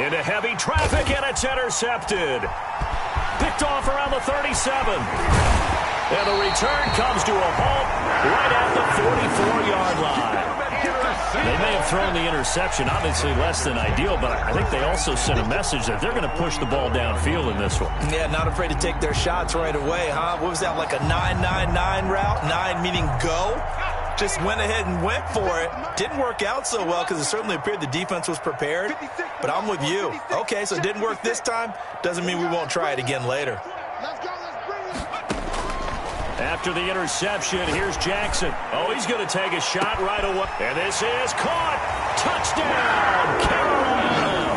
Into heavy traffic, and it's intercepted. Picked off around the 37. And the return comes to a halt right at the 44-yard line. They may have thrown the interception, obviously less than ideal, but I think they also sent a message that they're going to push the ball downfield in this one. Yeah, not afraid to take their shots right away, huh? What was that, like a 9-9-9 route? 9 meaning go? Just went ahead and went for it. Didn't work out so well because it certainly appeared the defense was prepared. But I'm with you. Okay, so it didn't work this time. Doesn't mean we won't try it again later. After the interception, here's Jackson. Oh, he's going to take a shot right away. And this is caught. Touchdown, Carolina.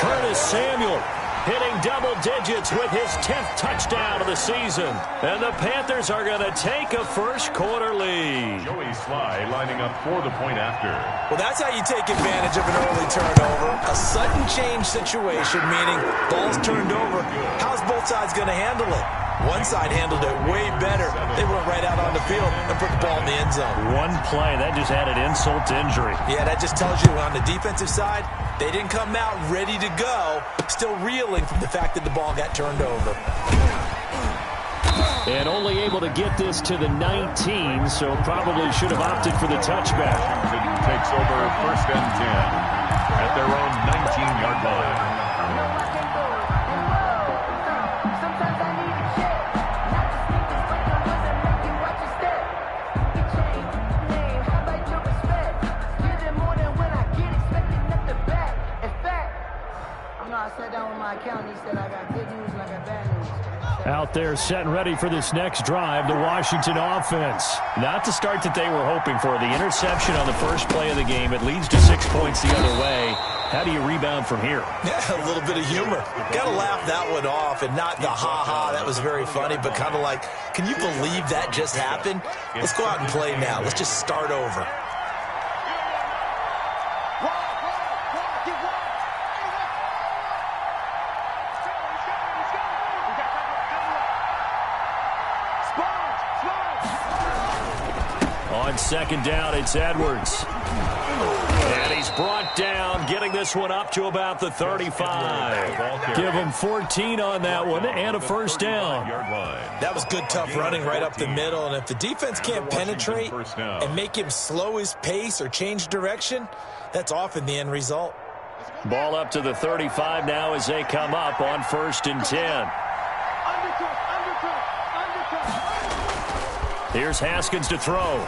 Curtis Samuel hitting double digits with his 10th touchdown of the season. And the Panthers are going to take a first-quarter lead. Joey Sly lining up for the point after. Well, that's how you take advantage of an early turnover. A sudden change situation, meaning ball's turned over. How's both sides going to handle it? One side handled it way better. They went right out on the field and put the ball in the end zone. One play, that just added insult to injury. Yeah, that just tells you on the defensive side, they didn't come out ready to go, still reeling from the fact that the ball got turned over. And only able to get this to the 19, so probably should have opted for the touchback. Washington takes over first and 10 at their own 19-yard line. Out there setting ready for this next drive, the Washington offense. Not the start that they were hoping for. The interception on the first play of the game. It leads to 6 points the other way. How do you rebound from here? Yeah, a little bit of humor. Got to laugh that one off and not the ha-ha. That was very funny, but kind of like, can you believe that just happened? Let's go out and play now. Let's just start over. On second down, it's Edwards. And he's brought down, getting this one up to about the 35. Give him 14 on that one and a first down. That was good, tough running right up the middle. And if the defense can't penetrate and make him slow his pace or change direction, that's often the end result. Ball up to the 35 now as they come up on first and 10. Here's Haskins to throw.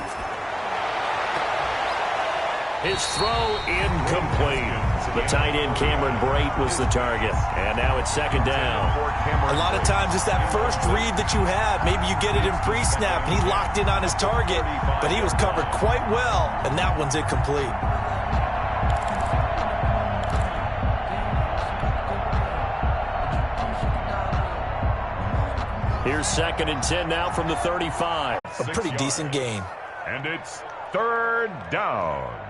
His throw incomplete. The tight end Cameron Brate was the target. And now it's second down. A lot of times it's that first read that you have. Maybe you get it in pre-snap and he locked in on his target, but he was covered quite well, and that one's incomplete. Here's second and 10 now from the 35. A pretty decent game. And it's third down.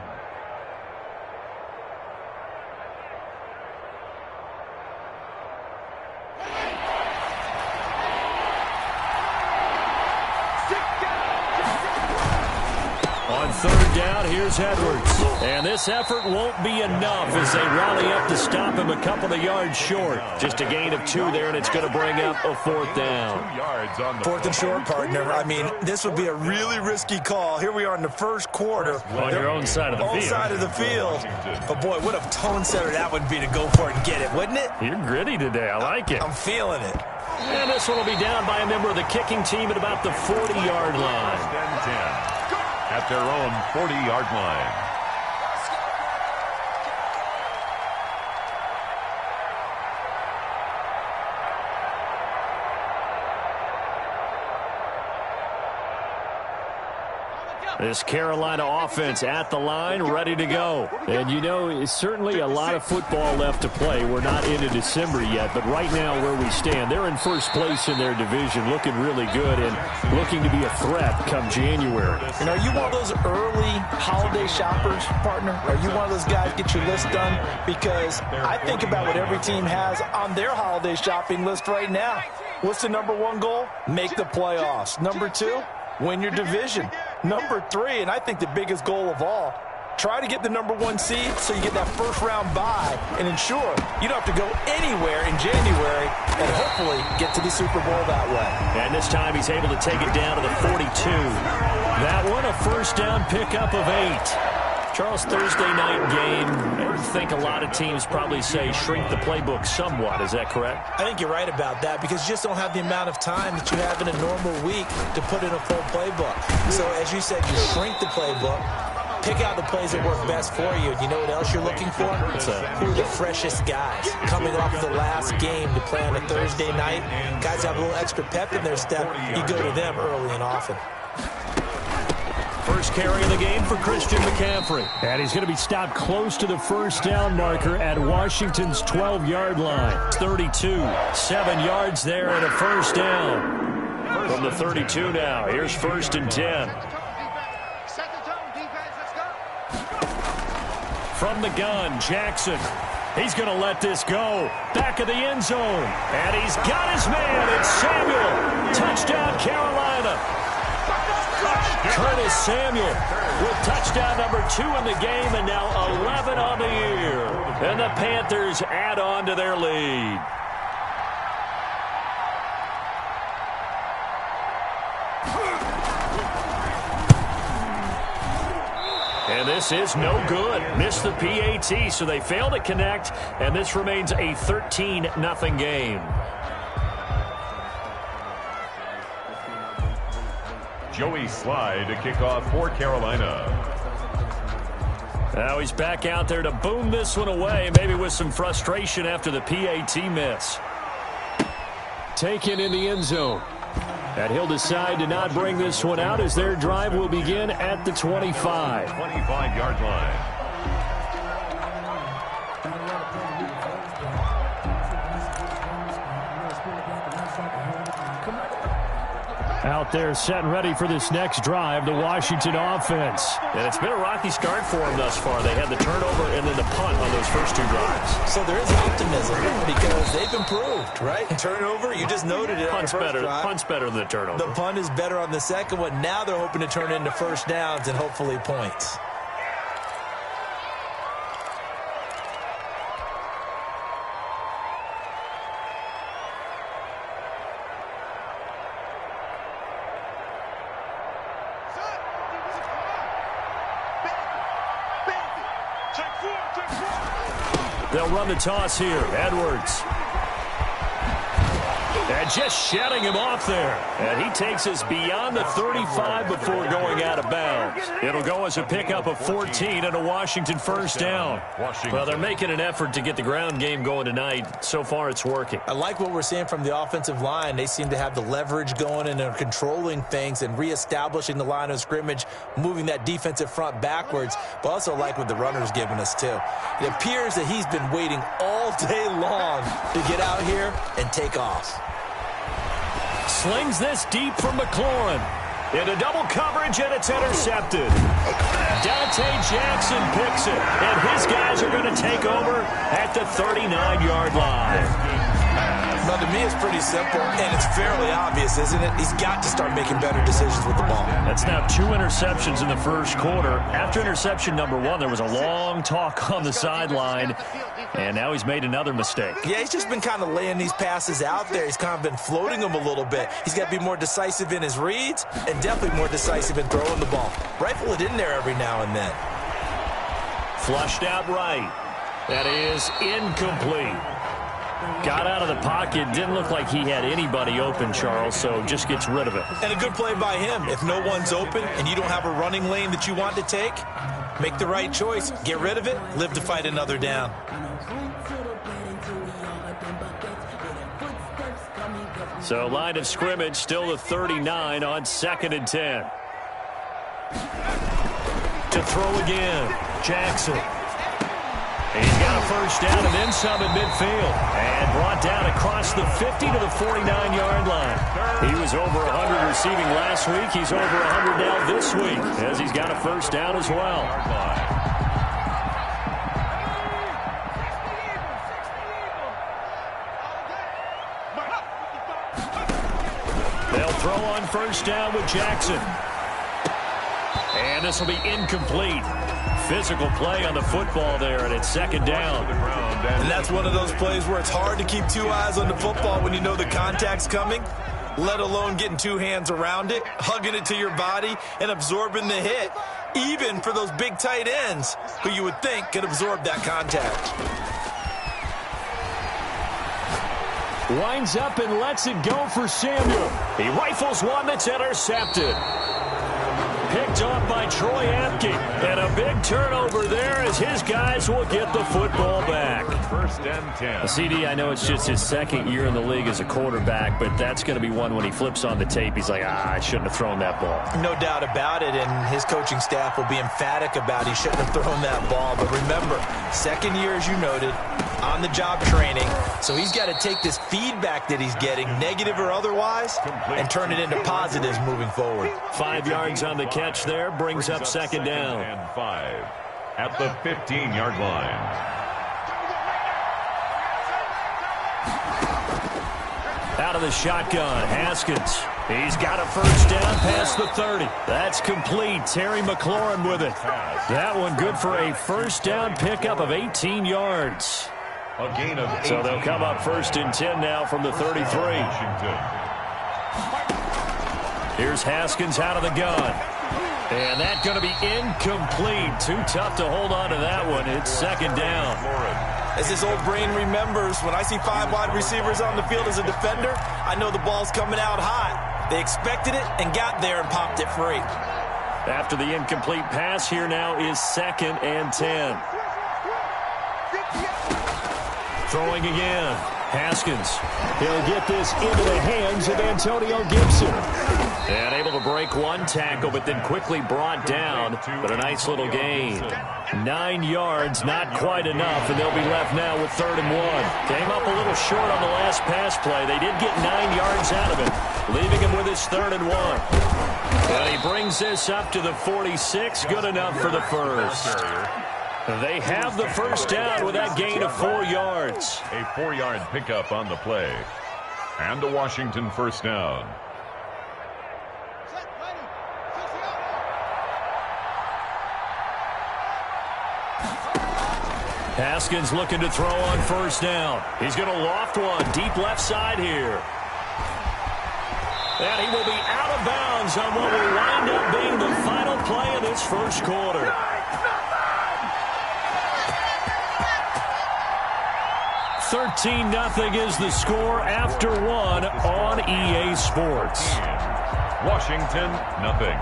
On third down, here's Edwards. And this effort won't be enough as they rally up to stop him a couple of yards short. Just a gain of 2 there, and it's going to bring up a fourth down. 2 yards on the fourth and short, partner. I mean, this would be a really risky call. Here we are in the first quarter. On your own side of the field. Own side of the field. But, boy, what a tone setter that would be to go for it and get it, wouldn't it? You're gritty today. I like it. I'm feeling it. And this one will be down by a member of the kicking team at about the 40-yard line. first and 10 at their own 40-yard line. This Carolina offense at the line, ready to go. And, you know, it's certainly a lot of football left to play. We're not into December yet, but right now where we stand, they're in first place in their division, looking really good and looking to be a threat come January. And are you one of those early holiday shoppers, partner? Are you one of those guys get your list done? Because I think about what every team has on their holiday shopping list right now. What's the number one goal? Make the playoffs. Number 2, win your division. Number 3, and I think the biggest goal of all, Try to get the #1 seed so you get that first-round bye and ensure you don't have to go anywhere in January and hopefully get to the Super Bowl that way. And this time he's able to take it down to the 42. That one, a first down pickup of 8. Charles, Thursday night game, I think a lot of teams probably say shrink the playbook somewhat. Is that correct? I think you're right about that because you just don't have the amount of time that you have in a normal week to put in a full playbook. So as you said, you shrink the playbook, pick out the plays that work best for you. You know what else you're looking for? Who are the freshest guys coming off the last game to play on a Thursday night? Guys have a little extra pep in their step. You go to them early and often. First carry of the game for Christian McCaffrey. And he's going to be stopped close to the first down marker at Washington's 12-yard line. 32, 7 yards there and a first down. From the 32 now, here's 1st and 10. From the gun, Jackson. He's going to let this go. Back of the end zone. And he's got his man. It's Samuel. Touchdown, Carolina. Curtis Samuel with touchdown number 2 in the game and now 11 on the year. And the Panthers add on to their lead. And this is no good. Missed the PAT, so they fail to connect, and this remains a 13-0 game. Joey Slye to kick off for Carolina. Now he's back out there to boom this one away, maybe with some frustration after the PAT miss. Taken in the end zone. And he'll decide to not bring this one out as their drive will begin at the 25. 25-yard line. Out there set and ready for this next drive, the Washington offense. And it's been a rocky start for them thus far. They had the turnover and then the punt on those first 2 drives. So there is optimism because they've improved, right? Turnover, you just noted it. Punt's better. Punt's better than the turnover. The punt is better on the second one. Now they're hoping to turn into first downs and hopefully points. They'll run the toss here. Edwards. And just shutting him off there. And he takes us beyond the 35 before going out of bounds. It'll go as a pickup of 14 and a Washington first down. Well, they're making an effort to get the ground game going tonight. So far, it's working. I like what we're seeing from the offensive line. They seem to have the leverage going and they're controlling things and reestablishing the line of scrimmage, moving that defensive front backwards. But also like what the runner's giving us, too. It appears that he's been waiting all day long to get out here and take off. Slings this deep from McLaurin. Into double coverage, and it's intercepted. Dante Jackson picks it, and his guys are going to take over at the 39-yard line. Well, to me, it's pretty simple, and it's fairly obvious, isn't it? He's got to start making better decisions with the ball. That's now 2 interceptions in the first quarter. After interception number 1, there was a long talk on the sideline, and now he's made another mistake. Yeah, he's just been kind of laying these passes out there. He's kind of been floating them a little bit. He's got to be more decisive in his reads and definitely more decisive in throwing the ball. Rifle it in there every now and then. Flushed out right. That is incomplete. Got out of the pocket. Didn't look like he had anybody open, Charles, so just gets rid of it. And a good play by him. If no one's open and you don't have a running lane that you want to take, make the right choice. Get rid of it. Live to fight another down. So line of scrimmage still the 39 on 2nd and 10. To throw again, Jackson. He's got a first down and then some at midfield. And brought down across the 50 to the 49-yard line. He was over 100 receiving last week. He's over 100 now this week as he's got a first down as well. They'll throw on first down with Jackson. And this will be incomplete. physical play on the football there, and it's second down. And that's one of those plays where it's hard to keep two eyes on the football when you know the contact's coming, let alone getting two hands around it, hugging it to your body, and absorbing the hit, even for those big tight ends who you would think could absorb that contact. Winds up and lets it go for Samuel. He rifles one that's intercepted. Picked off by Troy Apke. And a big turnover there as his guys will get the football back. First and 10. CD, I know it's just his second year in the league as a quarterback, but that's going to be one when he flips on the tape. He's like, I shouldn't have thrown that ball. No doubt about it, and his coaching staff will be emphatic about he shouldn't have thrown that ball. But remember, second year, as you noted, on-the-job training. So he's got to take this feedback that he's getting, negative or otherwise, and turn it into positives moving forward. 5 yards on the catch there, brings up second down. And 5 at the 15-yard line. Out of the shotgun, Haskins. He's got a first down past the 30. That's complete. Terry McLaurin with it. That one good for a first down pickup of 18 yards. A gain of 18. So they'll come up first and 10 now from the 33. Here's Haskins out of the gun. And that's going to be incomplete. Too tough to hold on to that one. It's second down. As his old brain remembers, when I see 5 wide receivers on the field as a defender, I know the ball's coming out hot. They expected it and got there and popped it free. After the incomplete pass, here now is second and 10. Throwing again. Haskins. He'll get this into the hands of Antonio Gibson. And able to break one tackle, but then quickly brought down. But a nice little gain. 9 yards, not quite enough, and they'll be left now with 3rd and 1. Came up a little short on the last pass play. They did get 9 yards out of it, leaving him with his 3rd and 1. And he brings this up to the 46. Good enough for the first. They have the first down with that gain of 4 yards. A 4-yard pickup on the play. And a Washington first down. Haskins looking to throw on first down. He's going to loft one deep left side here. And he will be out of bounds on what will wind up being the final play of this first quarter. 13-0 is the score after 1 on EA Sports. Washington, nothing.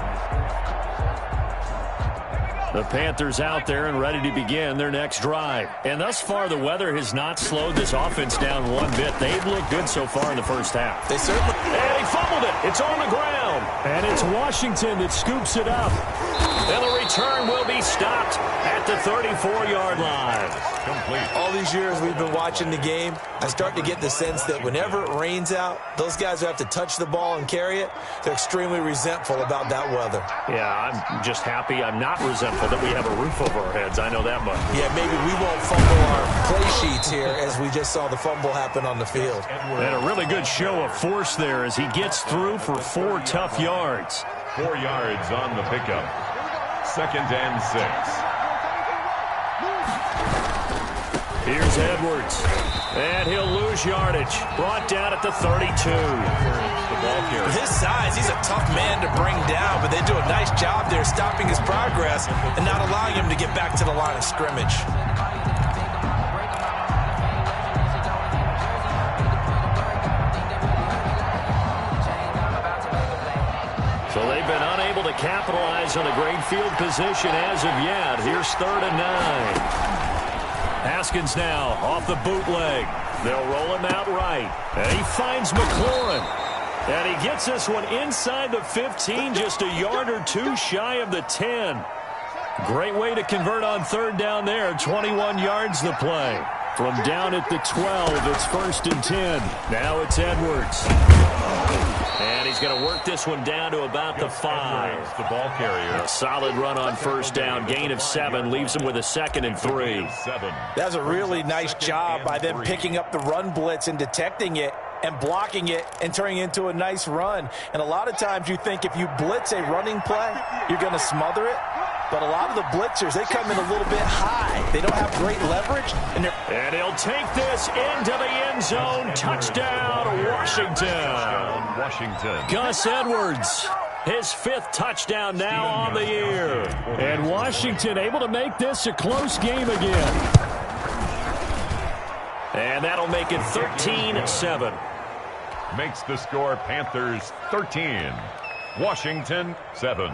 The Panthers out there and ready to begin their next drive. And thus far, the weather has not slowed this offense down one bit. They've looked good so far in the first half. They certainly... And he fumbled it. It's on the ground. And it's Washington that scoops it up. And the return will be stopped at the 34-yard line. Complete. All these years we've been watching the game, I start to get the sense that whenever it rains out, those guys who have to touch the ball and carry it, they're extremely resentful about that weather. Yeah, I'm just happy I'm not resentful that we have a roof over our heads. I know that much. Yeah, maybe we won't fumble our play sheets here as we just saw the fumble happen on the field. And a really good show of force there as he gets through for 4 tough yards. 4 yards on the pickup. 2nd and 6. Here's Edwards. And he'll lose yardage. Brought down at the 32. His size, he's a tough man to bring down, but they do a nice job there stopping his progress and not allowing him to get back to the line of scrimmage. So they've been unable to capitalize on a great field position as of yet. Here's 3rd and 9. Haskins now off the bootleg. They'll roll him out right. And he finds McLaurin. And he gets this one inside the 15, just a yard or 2 shy of the 10. Great way to convert on 3rd down there. 21 yards the play. From down at the 12, it's 1st and 10. Now it's Edwards. And he's going to work this one down to about the 5. The ball carrier. A solid run on first down. Gain of 7 leaves him with a 2nd and 3. That's a really nice job by them picking up the run blitz and detecting it and blocking it and turning it into a nice run. And a lot of times you think if you blitz a running play, you're going to smother it. but a lot of the blitzers, they come in a little bit high. They don't have great leverage. And he'll take this into the end zone. Touchdown, Washington. Gus Edwards, his 5th touchdown now on the year. And Washington able to make this a close game again. And that'll make it 13-7. Makes the score Panthers 13, Washington 7.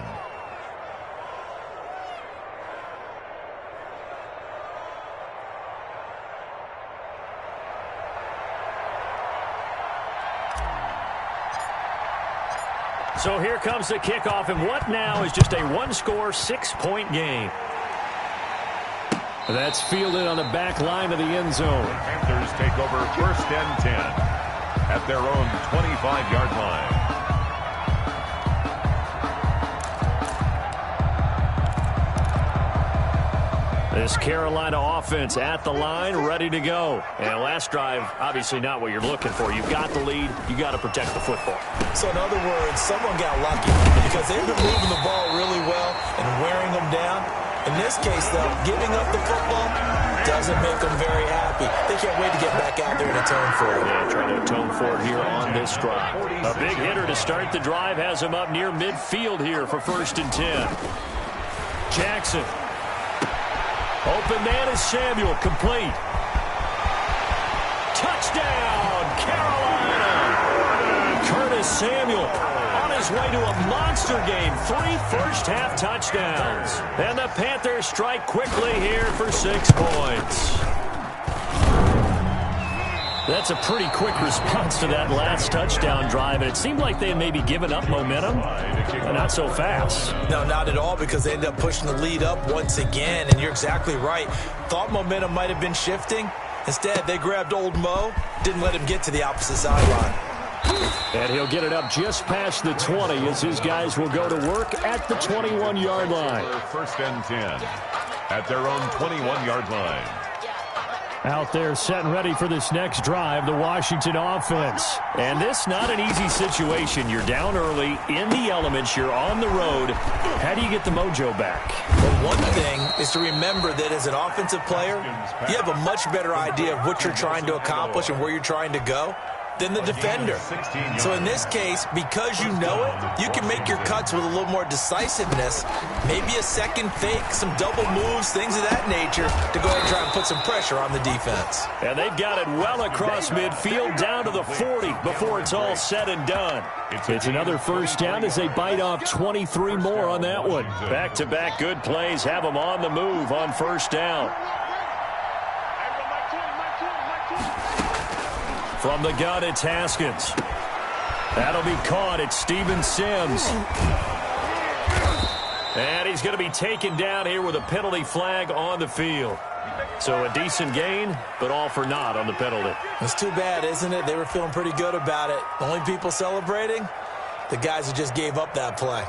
So here comes the kickoff, and what now is just a one-score, 6-point game. That's fielded on the back line of the end zone. The Panthers take over 1st and 10 at their own 25-yard line. This Carolina offense at the line, ready to go. And last drive, obviously not what you're looking for. You've got the lead. You got to protect the football. So in other words, someone got lucky because they've been moving the ball really well and wearing them down. In this case, though, giving up the football doesn't make them very happy. They can't wait to get back out there and atone for it. Yeah, trying to atone for it here on this drive. A big hitter to start the drive has him up near midfield here for 1st and 10. Jackson. Open man is Samuel, complete. Touchdown, Carolina! Curtis Samuel on his way to a monster game. 3 first-half touchdowns. And the Panthers strike quickly here for 6 points. That's a pretty quick response to that last touchdown drive. And it seemed like they had maybe given up momentum, but not so fast. No, not at all, because they ended up pushing the lead up once again. And you're exactly right. Thought momentum might have been shifting. Instead, they grabbed old Mo, didn't let him get to the opposite sideline. And he'll get it up just past the 20 as his guys will go to work at the 21-yard line. 1st and 10 at their own 21-yard line. Out there set and ready for this next drive, the Washington offense. And this not an easy situation. You're down early, in the elements, you're on the road. How do you get the mojo back? Well, one thing is to remember that as an offensive player, you have a much better idea of what you're trying to accomplish and where you're trying to go than the defender. So in this case, because you know it, you can make your cuts with a little more decisiveness, maybe a second fake, some double moves, things of that nature, to go ahead and try and put some pressure on the defense. And they've got it well across midfield, down to the 40 before it's all said and done. It's another first down as they bite off 23 more on that one. Back-to-back good plays have them on the move on 1st down. From the gun, it's Haskins. That'll be caught. It's Steven Sims. And he's going to be taken down here with a penalty flag on the field. So a decent gain, but all for naught on the penalty. It's too bad, isn't it? They were feeling pretty good about it. The only people celebrating, the guys who just gave up that play.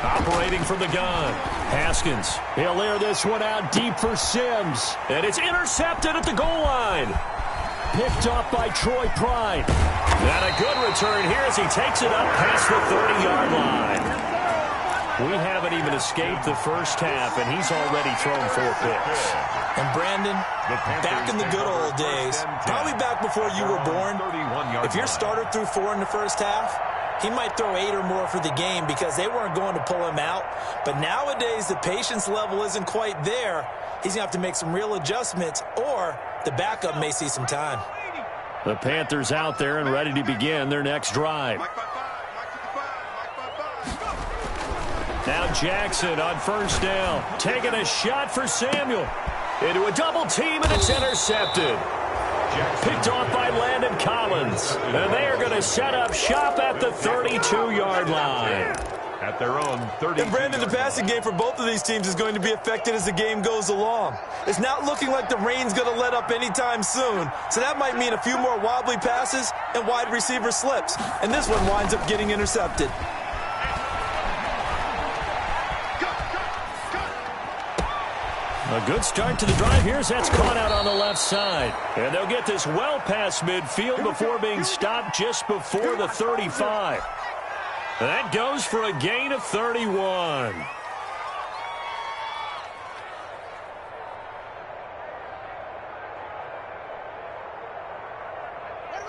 Operating from the gun, Haskins. He'll air this one out deep for Sims. And it's intercepted at the goal line. Picked up by Troy Pride. And a good return here as he takes it up past the 30-yard line. We haven't even escaped the first half, and he's already thrown 4 picks. And Brandon, back in the good old days, probably back before you were born, if your starter threw 4 in the first half, he might throw 8 or more for the game because they weren't going to pull him out. But nowadays, the patience level isn't quite there. He's going to have to make some real adjustments, or the backup may see some time. The Panthers out there and ready to begin their next drive. Now Jackson on 1st down, taking a shot for Samuel. Into a double team, and it's intercepted. Picked off by Landon Collins. And they are going to set up shop at the 32-yard line. At their own 30. And Brandon, the passing game for both of these teams is going to be affected as the game goes along. It's not looking like the rain's going to let up anytime soon. So that might mean a few more wobbly passes and wide receiver slips. And this one winds up getting intercepted. A good start to the drive. Here's that's caught out on the left side. And they'll get this well past midfield before being stopped just before the 35. That goes for a gain of 31.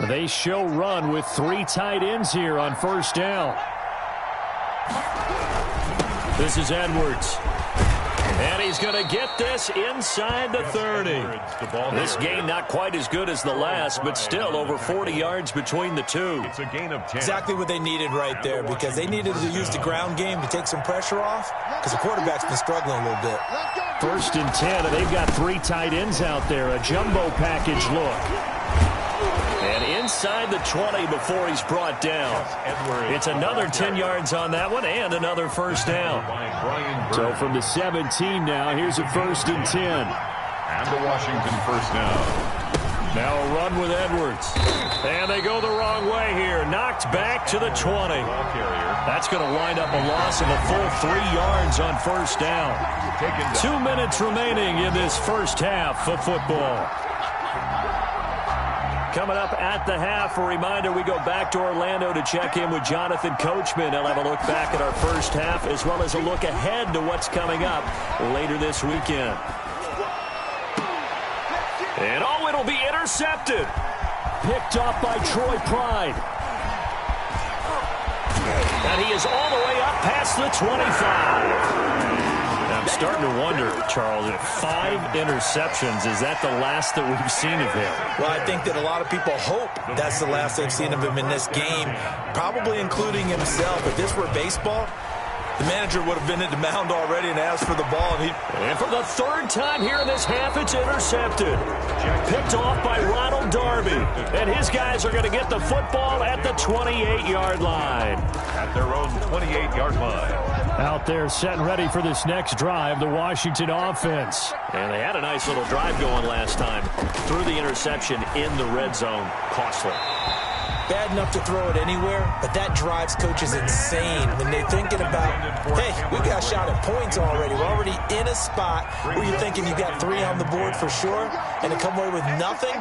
They show run with 3 tight ends here on first down. This is Edwards. And he's going to get this inside the 30. This gain not quite as good as the last, but still over 40 yards between the two. It's a gain of 10. Exactly what they needed right there, because they needed to use the ground game to take some pressure off, because the quarterback's been struggling a little bit. First and 10, and they've got 3 tight ends out there. A jumbo package look. And inside the 20 before he's brought down. It's another 10 yards on that one and another first down. So from the 17 now, here's a first and 10. And the Washington first down. Now a run with Edwards. And they go the wrong way here. Knocked back to the 20. That's going to wind up a loss of a full 3 yards on first down. 2 minutes remaining in this first half of football. Coming up at the half, a reminder, we go back to Orlando to check in with Jonathan Coachman. He'll have a look back at our first half as well as a look ahead to what's coming up later this weekend. And oh, it'll be intercepted. Picked off by Troy Pride. And he is all the way up past the 25. I'm starting to wonder, Charles, if 5 interceptions, is that the last that we've seen of him? Well, I think that a lot of people hope that's the last they've seen of him in this game, probably including himself. If this were baseball, the manager would have been at the mound already and asked for the ball. And for the 3rd time here in this half, it's intercepted. Picked off by Ronald Darby. And his guys are going to get the football at the 28-yard line. At their own 28-yard line. Out there set and ready for this next drive, the Washington offense. And they had a nice little drive going last time. Threw the interception in the red zone. Costly. Bad enough to throw it anywhere, but that drives coaches insane when they're thinking about, hey, we got a shot at points already. We're already in a spot where you're thinking you got 3 on the board for sure, and to come away with nothing,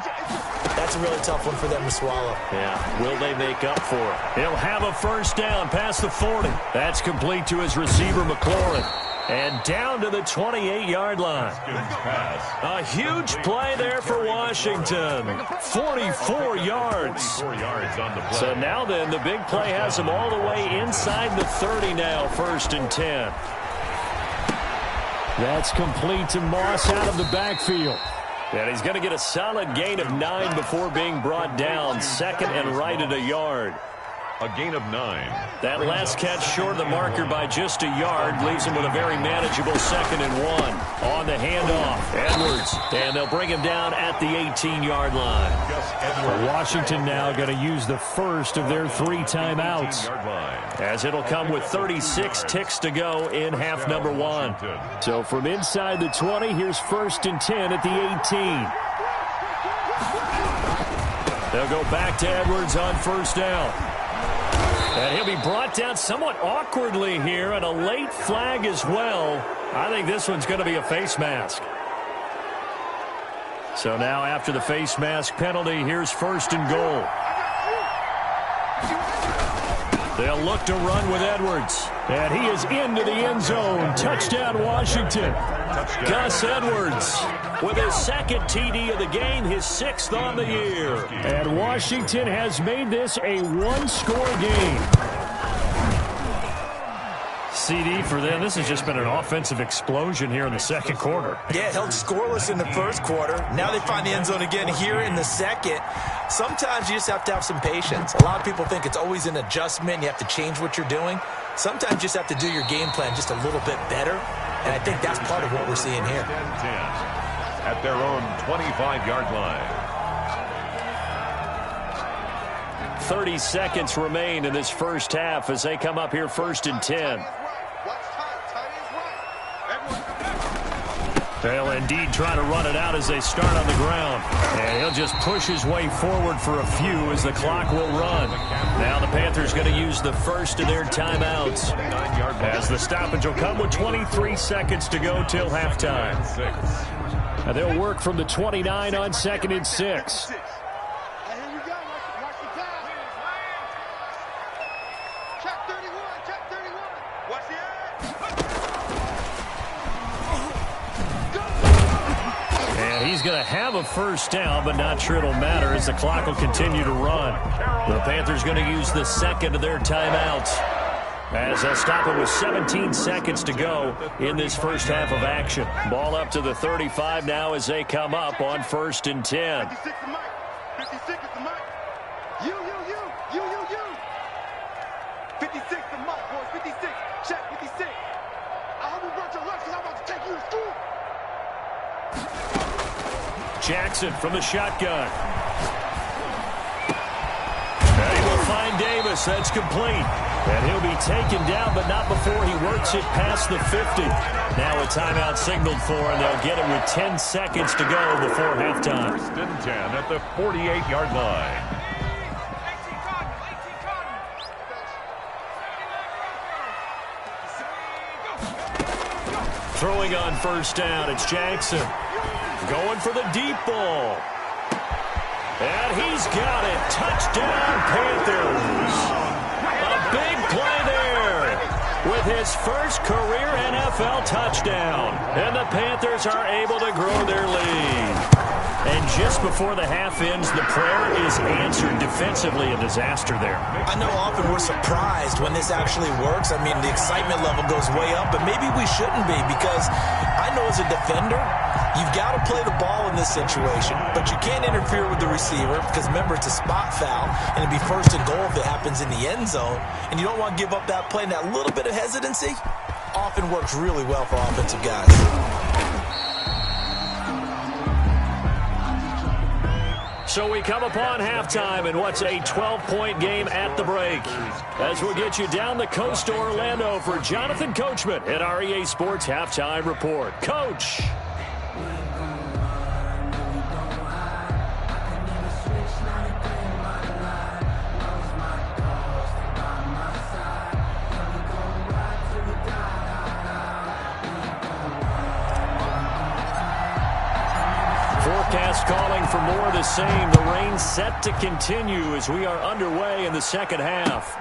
that's a really tough one for them to swallow. Yeah, will they make up for it? He'll have a first down past the 40. That's complete to his receiver, McLaurin. And down to the 28-yard line. A huge play there for Washington. 44 yards. So now then, the big play has him all the way inside the 30 now, first and 10. That's complete to Moss out of the backfield. And he's going to get a solid gain of 9 before being brought down. 2nd and right at a yard. A gain of 9. That last catch short of the marker by just a yard leaves him with a very manageable 2nd and 1. On the handoff, Edwards. And they'll bring him down at the 18-yard line. Washington now going to use the first of their 3 timeouts, as it'll come with 36 ticks to go in half number 1. So from inside the 20, here's first and 10 at the 18. They'll go back to Edwards on first down. And he'll be brought down somewhat awkwardly here, and a late flag as well. I think this one's going to be a face mask. So now after the face mask penalty, here's first and goal. They'll look to run with Edwards. And he is into the end zone. Touchdown, Washington. Gus Edwards with his 2nd TD of the game, his 6th on the year. And Washington has made this a 1-score game. CD for them. This has just been an offensive explosion here in the 2nd quarter. Yeah, held scoreless in the 1st quarter. Now they find the end zone again here in the 2nd. Sometimes you just have to have some patience. A lot of people think it's always an adjustment. You have to change what you're doing. Sometimes you just have to do your game plan just a little bit better. And I think that's part of what we're seeing here. 10 at their own 25-yard line. 30 seconds remain in this first half as they come up here first and 10. They'll indeed try to run it out as they start on the ground. And he'll just push his way forward for a few as the clock will run. Now the Panthers going to use the first of their timeouts, as the stoppage will come with 23 seconds to go till halftime. And they'll work from the 29 on 2nd and 6. He's going to have a first down, but not sure it'll matter as the clock will continue to run. The Panthers going to use the second of their timeouts, as they'll stop it with 17 seconds to go in this first half of action. Ball up to the 35 now as they come up on 1st and 10. 56 the mic. 56 is the mic. You. 56 the mic, boys. 56. Check 56. I hope you brought your lunch because I'm about to take you to school. Jackson from the shotgun. And he will find Davis. That's complete. And he'll be taken down, but not before he works it past the 50. Now a timeout signaled for, and they'll get it with 10 seconds to go before halftime. 1st and 10 at the 48-yard line. Throwing on first down, it's Jackson. Going for the deep ball. And he's got it. Touchdown, Panthers. A big play there with his first career NFL touchdown. And the Panthers are able to grow their lead. And just before the half ends, the prayer is answered defensively. A disaster there. I know often we're surprised when this actually works. I mean, the excitement level goes way up, but maybe we shouldn't be, because I know as a defender, you've got to play the ball in this situation, but you can't interfere with the receiver because, remember, it's a spot foul, and it'd be 1st and goal if it happens in the end zone, and you don't want to give up that play. And that little bit of hesitancy often works really well for offensive guys. So we come upon halftime in what's a 12-point game at the break, as we'll get you down the coast to Orlando for Jonathan Coachman at our EA Sports Halftime Report. Coach. Forecast calling for more of the same. The rain set to continue as we are underway in the second half.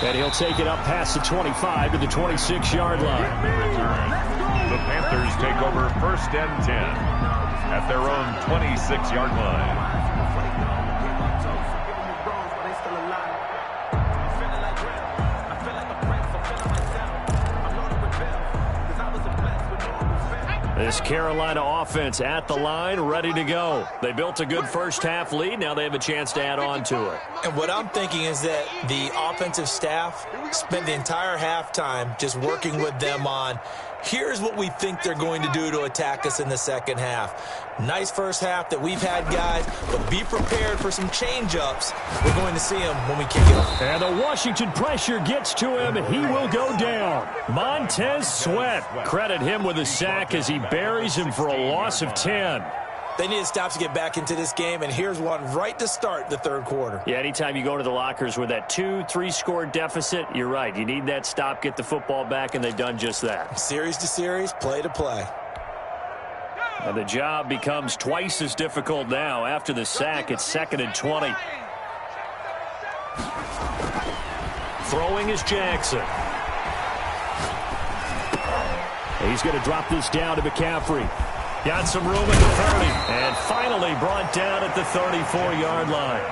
And he'll take it up past the 25 to the 26-yard line. The Panthers take over 1st and 10 at their own 26-yard line. This Carolina offense at the line, ready to go. They built a good first half lead. Now they have a chance to add on to it. And what I'm thinking is that the offensive staff spent the entire halftime just working with them on, here's what we think they're going to do to attack us in the second half. Nice first half that we've had, guys, but be prepared for some change-ups. We're going to see them when we kick it off. And the Washington pressure gets to him. He will go down. Montez Sweat, credit him with a sack as he buries him for a loss of 10. They need stops to get back into this game, and here's one right to start the third quarter. Yeah, anytime you go to the lockers with that 2-3 score deficit, you're right. You need that stop, get the football back, and they've done just that. Series to series, play to play. And the job becomes twice as difficult now. After the sack, it's 2nd and 20. Throwing is Jackson. He's going to drop this down to McCaffrey. Got some room at the 30. And finally brought down at the 34-yard line.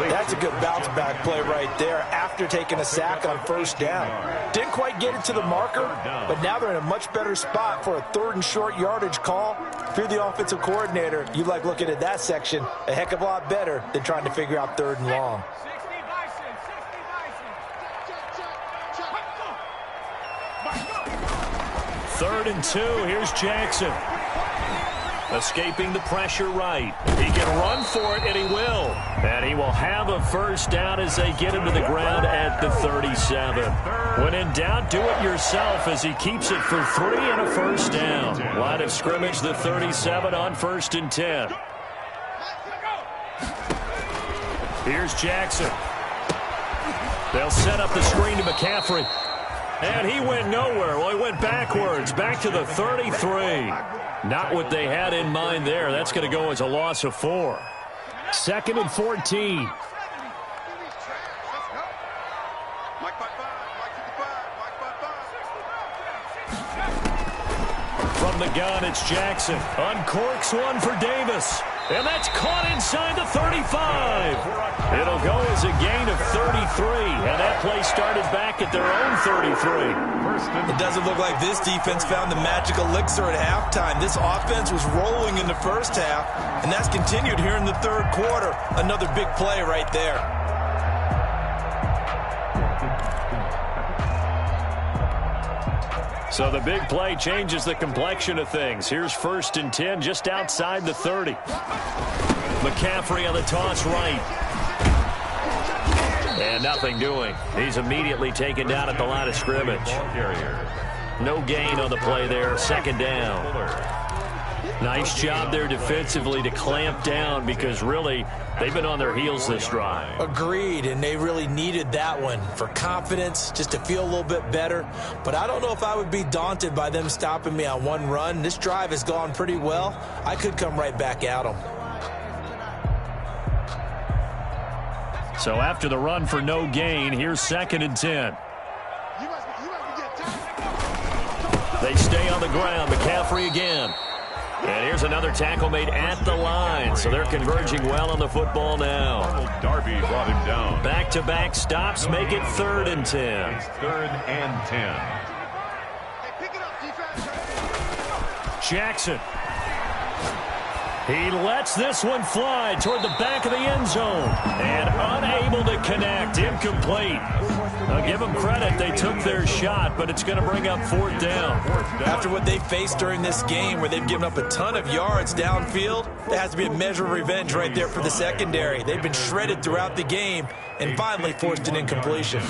That's a good bounce-back play right there after taking a sack on first down. Didn't quite get it to the marker, but now they're in a much better spot for a 3rd and short yardage call. If you're the offensive coordinator, you like looking at that section a heck of a lot better than trying to figure out 3rd and long. Third and 2. Here's Jackson. Escaping the pressure right. He can run for it, and he will. And he will have a first down as they get him to the ground at the 37. When in doubt, do it yourself as he keeps it for 3 and a first down. Line of scrimmage, the 37 on 1st and 10. Here's Jackson. They'll set up the screen to McCaffrey. And he went nowhere. Well, he went backwards, back to the 33. Not what they had in mind there. That's going to go as a loss of 4. 2nd and 14. From the gun, it's Jackson. Uncorks one for Davis. And that's caught inside the 35. It'll go as a gain of 33. And that play started back at their own 33. It doesn't look like this defense found the magic elixir at halftime. This offense was rolling in the first half, and that's continued here in the third quarter. Another big play right there. So the big play changes the complexion of things. Here's 1st and 10 just outside the 30. McCaffrey on the toss right. And nothing doing. He's immediately taken down at the line of scrimmage. No gain on the play there. 2nd down. Nice job there defensively to clamp down because really they've been on their heels this drive. Agreed, and they really needed that one for confidence, just to feel a little bit better. But I don't know if I would be daunted by them stopping me on one run. This drive has gone pretty well. I could come right back at them. So after the run for no gain, here's 2nd and 10. They stay on the ground. McCaffrey again. And here's another tackle made at the line. So they're converging well on the football now. Darby brought him down. Back-to-back stops make it 3rd and 10. It's 3rd and 10. Jackson. He lets this one fly toward the back of the end zone. And unable to connect. Incomplete. I'll give them credit. They took their shot, but it's going to bring up 4th down. After what they faced during this game where they've given up a ton of yards downfield, there has to be a measure of revenge right there for the secondary. They've been shredded throughout the game and finally forced an incompletion.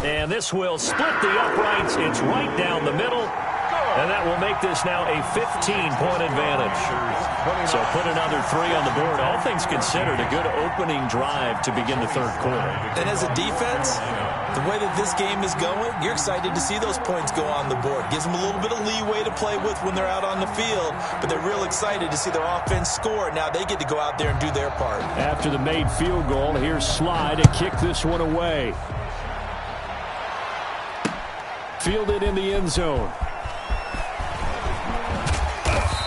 And this will split the uprights. It's right down the middle. And that will make this now a 15-point advantage. So put another 3 on the board. All things considered, a good opening drive to begin the third quarter. And as a defense, the way that this game is going, you're excited to see those points go on the board. Gives them a little bit of leeway to play with when they're out on the field, but they're real excited to see their offense score. Now they get to go out there and do their part. After the made field goal, here's Sly to kick this one away. Fielded in the end zone.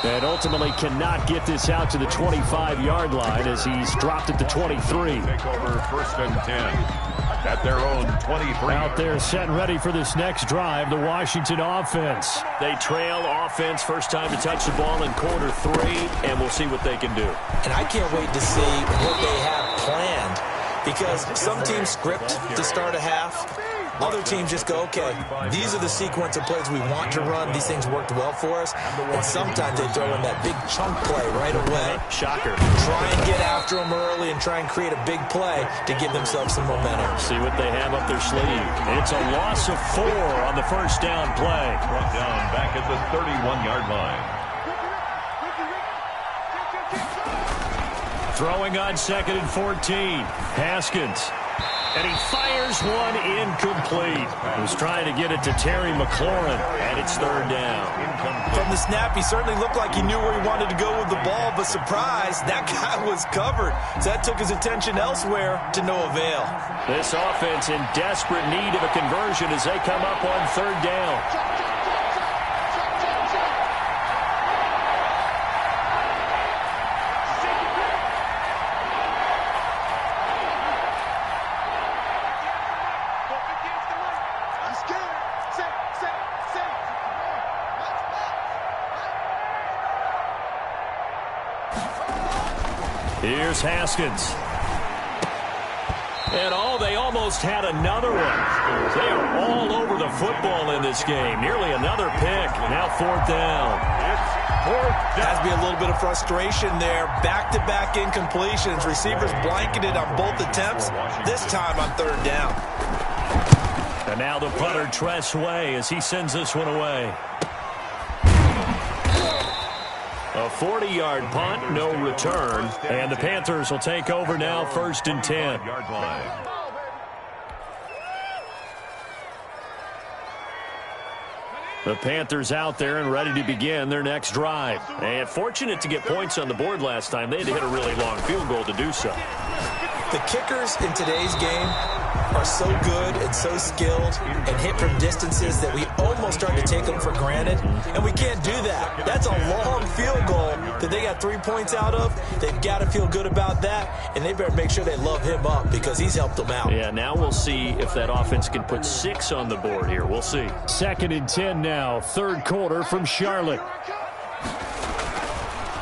And ultimately cannot get this out to the 25-yard line as he's dropped at the 23. Take over 1st and 10 at their own 23. Out there set and ready for this next drive, the Washington offense. They trail offense, first time to touch the ball in quarter 3, and we'll see what they can do. And I can't wait to see what they have planned because some teams script to start a half. Other teams just go, okay, these are the sequence of plays we want to run. These things worked well for us. And sometimes they throw in that big chunk play right away. Shocker. Try and get after them early and try and create a big play to give themselves some momentum. See what they have up their sleeve. It's a loss of 4 on the first down play. Brought down back at the 31-yard line. Throwing on 2nd and 14. Haskins. And he fires one incomplete. He was trying to get it to Terry McLaurin, and it's 3rd down. From the snap, he certainly looked like he knew where he wanted to go with the ball, but surprise, that guy was covered. So that took his attention elsewhere to no avail. This offense in desperate need of a conversion as they come up on 3rd down. Here's Haskins. And they almost had another one. They are all over the football in this game. Nearly another pick. Now 4th down. Has to be a little bit of frustration there. Back-to-back incompletions. Receivers blanketed on both attempts. This time on 3rd down. And now the punter, Tress Way, as he sends this one away. A 40-yard punt, no return. And the Panthers will take over now, 1st and 10. The Panthers out there and ready to begin their next drive. And fortunate to get points on the board last time. They had to hit a really long field goal to do so. The kickers in today's game are so good and so skilled and hit from distances that we almost start to take them for granted, and we can't do that. That's a long field goal that they got 3 points out of. They've got to feel good about that, and they better make sure they love him up because he's helped them out. Yeah, now we'll see if that offense can put 6 on the board here. We'll see. 2nd and 10 now, 3rd quarter from Charlotte.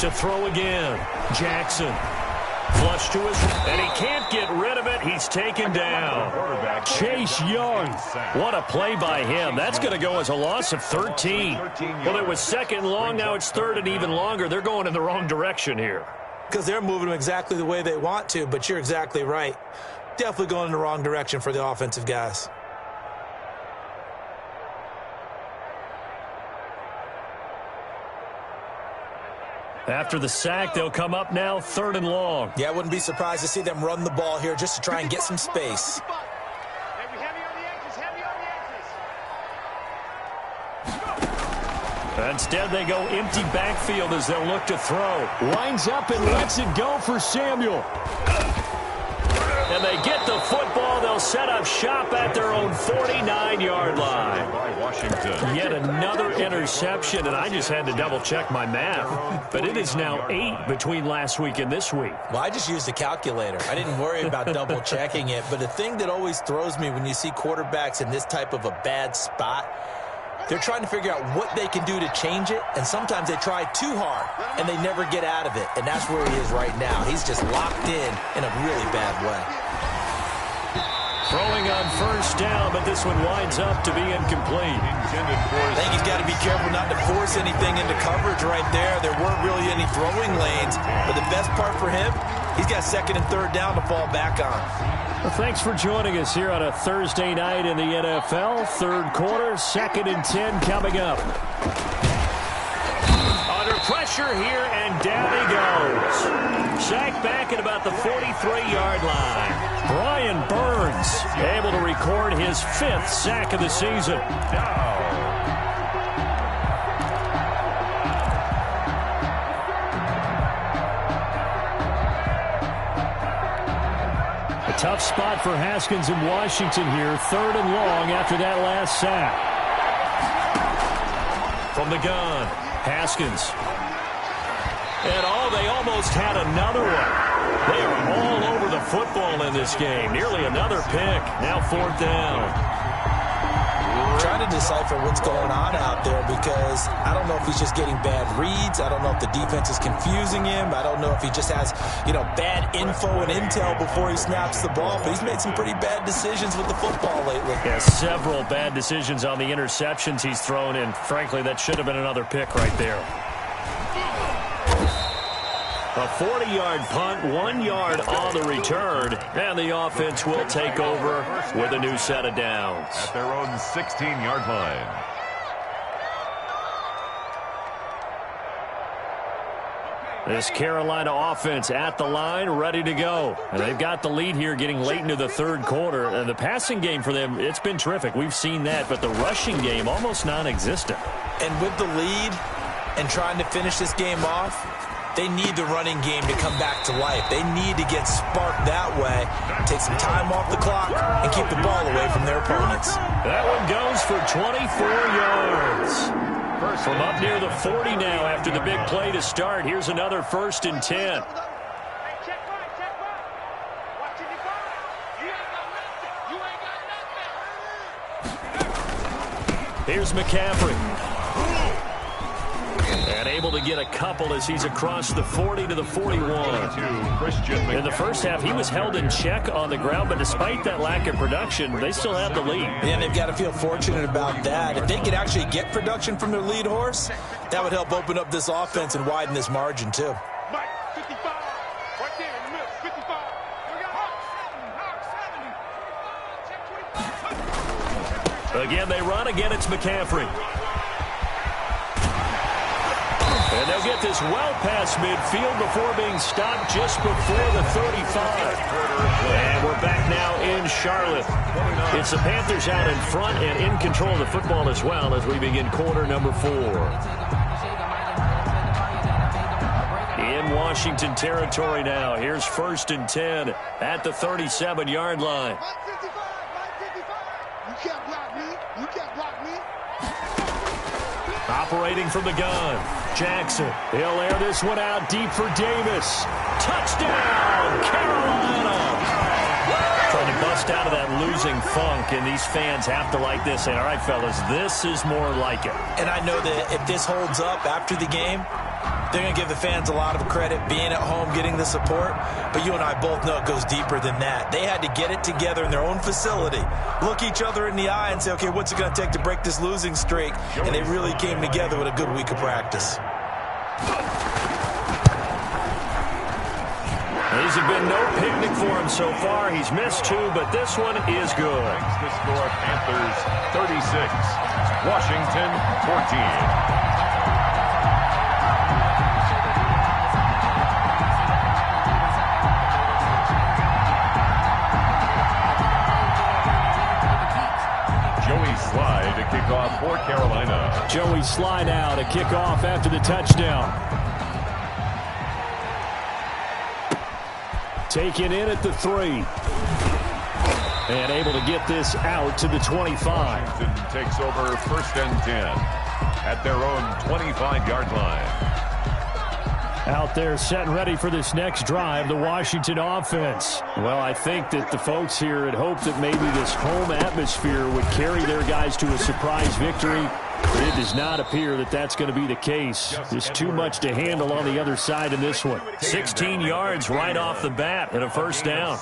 To throw again, Jackson. Flush to his, and he can't get rid of it. He's taken down. Chase Young. What a play by him. That's going to go as a loss of 13. Well, it was 2nd and long. Now it's 3rd and even longer. They're going in the wrong direction here. Because they're moving them exactly the way they want to, but you're exactly right. Definitely going in the wrong direction for the offensive guys. After the sack, they'll come up now 3rd and long. Yeah, I wouldn't be surprised to see them run the ball here just to try and get some space. Instead, they go empty backfield as they'll look to throw. Winds up and lets it go for Samuel. And they get the football. They'll set up shop at their own 49-yard line. Yet another interception, and I just had to double-check my math. But it is now 8 between last week and this week. Well, I just used a calculator. I didn't worry about double-checking it. But the thing that always throws me when you see quarterbacks in this type of a bad spot, they're trying to figure out what they can do to change it, and sometimes they try too hard, and they never get out of it. And that's where he is right now. He's just locked in a really bad way. Throwing on 1st down, but this one winds up to be incomplete. I think he's got to be careful not to force anything into coverage right there. There weren't really any throwing lanes, but the best part for him, he's got 2nd and 3rd down to fall back on. Well, thanks for joining us here on a Thursday night in the NFL. 3rd quarter, 2nd and 10 coming up. Under pressure here, and down he goes. Sacked back at about the 43-yard line. Brian Burns able to record his 5th sack of the season. A tough spot for Haskins in Washington here. 3rd and long after that last sack. From the gun, Haskins. And they almost had another one. They are all over the football in this game. Nearly another pick. Now 4th down. Trying to decipher what's going on out there because I don't know if he's just getting bad reads. I don't know if the defense is confusing him. I don't know if he just has, bad info and intel before he snaps the ball. But he's made some pretty bad decisions with the football lately. Yeah, several bad decisions on the interceptions he's thrown in. Frankly, that should have been another pick right there. A 40-yard punt, 1 yard on the return, and the offense will take over with a new set of downs. At their own 16-yard line. This Carolina offense at the line, ready to go. And they've got the lead here getting late into the 3rd quarter. And the passing game for them, it's been terrific. We've seen that, but the rushing game almost non-existent. And with the lead and trying to finish this game off, they need the running game to come back to life. They need to get sparked that way, take some time off the clock, and keep the ball away from their opponents. That one goes for 24 yards. From up near the 40 now after the big play to start. Here's another 1st and 10. Here's McCaffrey. And able to get a couple as he's across the 40 to the 41. In the first half, he was held in check on the ground, but despite that lack of production, they still have the lead. And they've got to feel fortunate about that. If they could actually get production from their lead horse, that would help open up this offense and widen this margin, too. Mike, 55. Right there in the middle, 55. Again, they run. Again, it's McCaffrey. And they'll get this well past midfield before being stopped just before the 35. And we're back now in Charlotte. It's the Panthers out in front and in control of the football as well as we begin quarter number 4. In Washington territory now. Here's 1st and 10 at the 37-yard line. You can't block me. You can't block me. Operating from the gun, Jackson. He'll air this one out deep for Davis. Touchdown, Carolina! Trying to bust out of that losing funk, and these fans have to like this. And all right, fellas, this is more like it. And I know that if this holds up after the game, they're going to give the fans a lot of credit being at home, getting the support. But you and I both know it goes deeper than that. They had to get it together in their own facility, look each other in the eye and say, okay, what's it going to take to break this losing streak? And they really came together with a good week of practice. These have been no picnic for him so far. He's missed 2, but this one is good. Makes the score Panthers 36, Washington 14. Slide to kick off for Carolina. Joey Slide out to kick off after the touchdown. Taken in at the 3. And able to get this out to the 25. Washington takes over 1st and 10 at their own 25-yard line. Out there set and ready for this next drive, the Washington offense. Well, I think that the folks here had hoped that maybe this home atmosphere would carry their guys to a surprise victory. But it does not appear that that's going to be the case. There's too much to handle on the other side in this one. 16 yards right off the bat and a 1st down.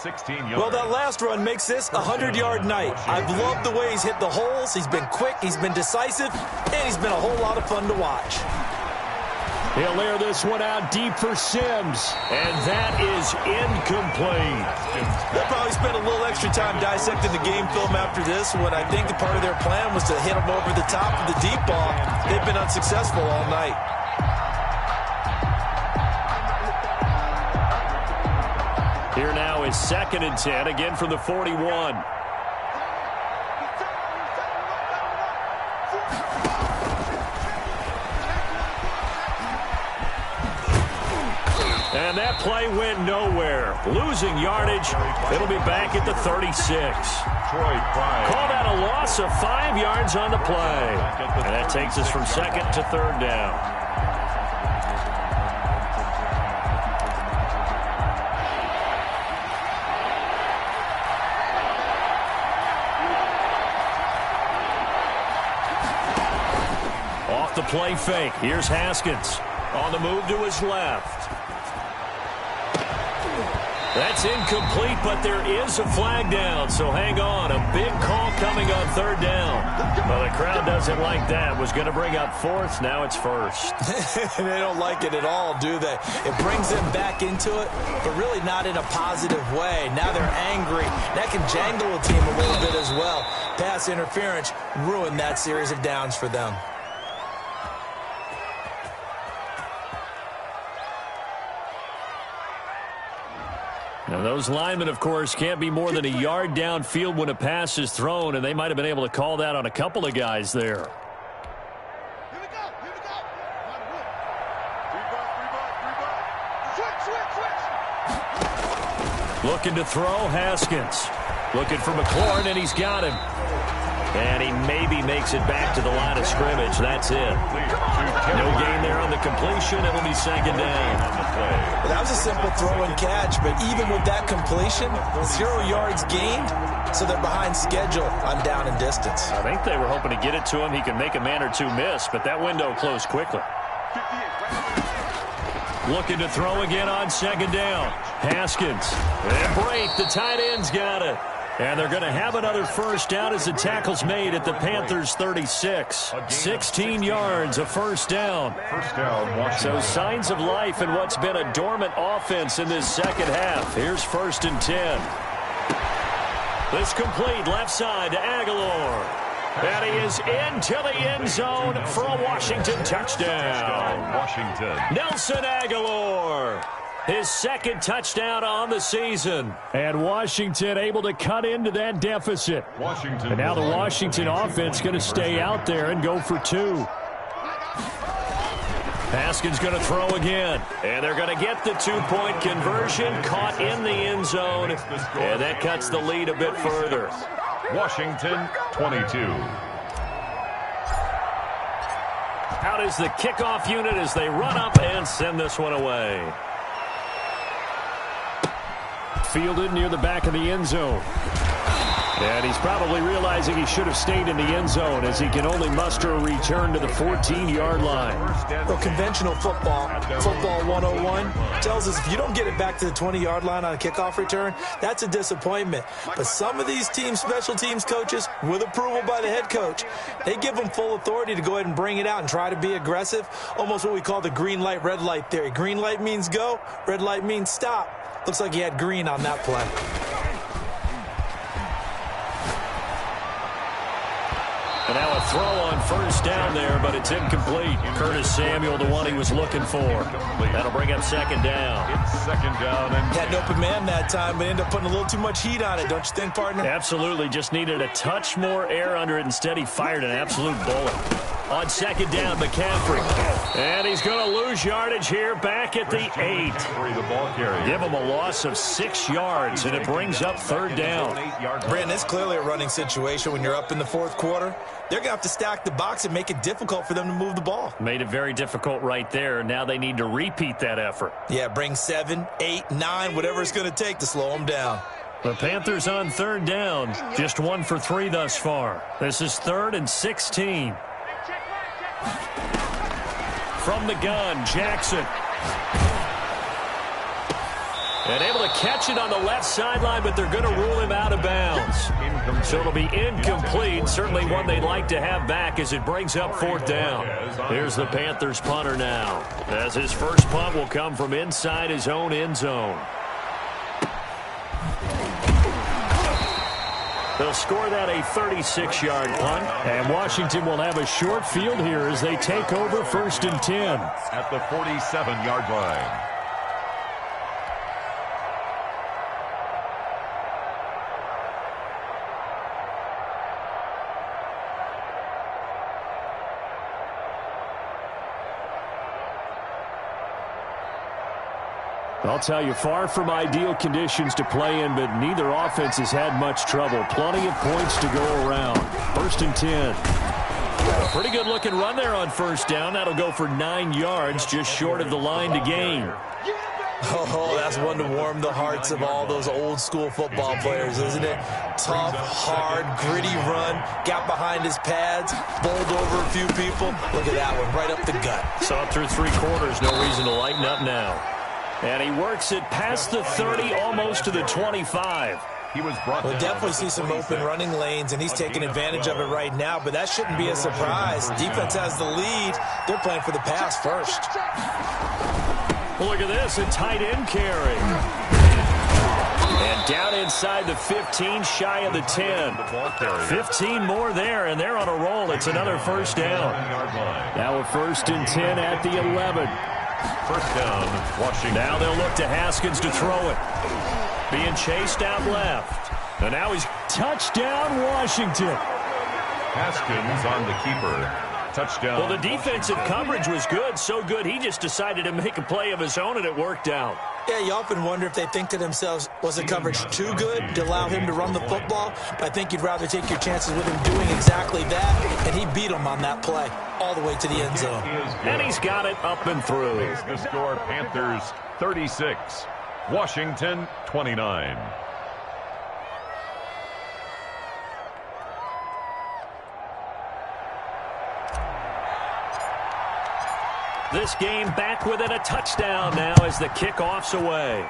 Well, that last run makes this a 100-yard night. I've loved the way he's hit the holes. He's been quick, he's been decisive, and he's been a whole lot of fun to watch. He'll air this one out deep for Sims, and that is incomplete. They'll probably spend a little extra time dissecting the game film after this, when I think the part of their plan was to hit him over the top of the deep ball. They've been unsuccessful all night. Here now is 2nd and 10, again from the 41. And that play went nowhere. Losing yardage. It'll be back at the 36. Called out a loss of 5 yards on the play. And that takes us from 2nd to 3rd down. Off the play fake. Here's Haskins. On the move to his left. That's incomplete, but there is a flag down, so hang on. A big call coming on 3rd down. Well, the crowd doesn't like that. Was going to bring up 4th. Now it's 1st. They don't like it at all, do they? It brings them back into it, but really not in a positive way. Now they're angry. That can jangle a team a little bit as well. Pass interference ruined that series of downs for them. Now, those linemen, of course, can't be more than a yard downfield when a pass is thrown, and they might have been able to call that on a couple of guys there. Here we go. Here we go. Switch. Looking to throw, Haskins. Looking for McLaurin, and he's got him. And he maybe makes it back to the line of scrimmage. That's it. No gain there on the completion. It'll be 2nd down. Well, that was a simple throw and catch, but even with that completion, 0 yards gained, so they're behind schedule on down and distance. I think they were hoping to get it to him. He can make a man or two miss, but that window closed quickly. Looking to throw again on second down. Haskins. And Brate, the tight end's got it. And they're going to have another first down as the tackle's made at the Panthers' 36. 16 yards, a first down. First down, Washington. So signs of life in what's been a dormant offense in this second half. Here's 1st and 10. This complete left side to Aguilar. And he is into the end zone for a Washington touchdown. Washington. Nelson Aguilar. His 2nd touchdown on the season. And Washington able to cut into that deficit. Washington. And now the Washington offense going to stay out there and go for 2. Haskins going to throw again. And they're going to get the 2-point conversion. Caught in the end zone. And that cuts the lead a bit further. Washington, 22. Out is the kickoff unit as they run up and send this one away. Fielded near the back of the end zone. And he's probably realizing he should have stayed in the end zone as he can only muster a return to the 14-yard line. Well, conventional football 101, tells us if you don't get it back to the 20-yard line on a kickoff return, that's a disappointment. But some of these teams, special teams coaches, with approval by the head coach, they give them full authority to go ahead and bring it out and try to be aggressive, almost what we call the green light, red light theory. Green light means go, red light means stop. Looks like he had green on that play. And now a throw on first down there, but it's incomplete. Curtis Samuel, the one he was looking for. That'll bring up 2nd down. It's 2nd down. And Had an open man that time, but ended up putting a little too much heat on it, don't you think, partner? Absolutely. Just needed a touch more air under it. Instead, he fired an absolute bullet. On 2nd down, McCaffrey. And he's going to lose yardage here back at the 8. the ball carrier. Give him a loss of 6 yards, and it brings up 3rd down. Brandon, it's clearly a running situation when you're up in the 4th quarter. They're going to have to stack the box and make it difficult for them to move the ball. Made it very difficult right there. Now they need to repeat that effort. Yeah, bring 7, 8, 9, whatever it's going to take to slow them down. The Panthers on 3rd down. Just 1 for 3 thus far. This is 3rd and 16. From the gun, Jackson. And able to catch it on the left sideline, but they're going to rule him out of bounds. So it'll be incomplete. Certainly one they'd like to have back as it brings up 4th down. Here's the Panthers punter now, as his first punt will come from inside his own end zone. They'll score that a 36-yard punt, and Washington will have a short field here as they take over 1st and 10. At the 47-yard line. I'll tell you, far from ideal conditions to play in, but neither offense has had much trouble. Plenty of points to go around. 1st and 10. A pretty good looking run there on 1st down. That'll go for 9 yards, just short of the line to gain. Oh, that's one to warm the hearts of all those old school football players, isn't it? Tough, hard, gritty run, got behind his pads, bowled over a few people. Look at that one, right up the gut. Saw it through 3 quarters, no reason to lighten up now. And he works it past the 30, almost to the 25. He was brought We'll definitely see some open running lanes, and he's taking advantage of it right now, but that shouldn't be a surprise. Defense has the lead. They're playing for the pass first. Well, look at this, a tight end carry. And down inside the 15, shy of the 10. 15 more there, and they're on a roll. It's another 1st down. Now a 1st and 10 at the 11. 1st down, Washington. Now they'll look to Haskins to throw it. Being chased out left. And now he's touchdown, Washington. Haskins on the keeper. Touchdown. Well, the defensive coverage was good, so good he just decided to make a play of his own, and it worked out. Yeah, you often wonder if they think to themselves, was the coverage too good to allow him to run the football? But I think you'd rather take your chances with him doing exactly that, and he beat him on that play all the way to the end zone. And he's got it up and through. The score, Panthers 36, Washington 29. This game back within a touchdown now as the kickoff's away.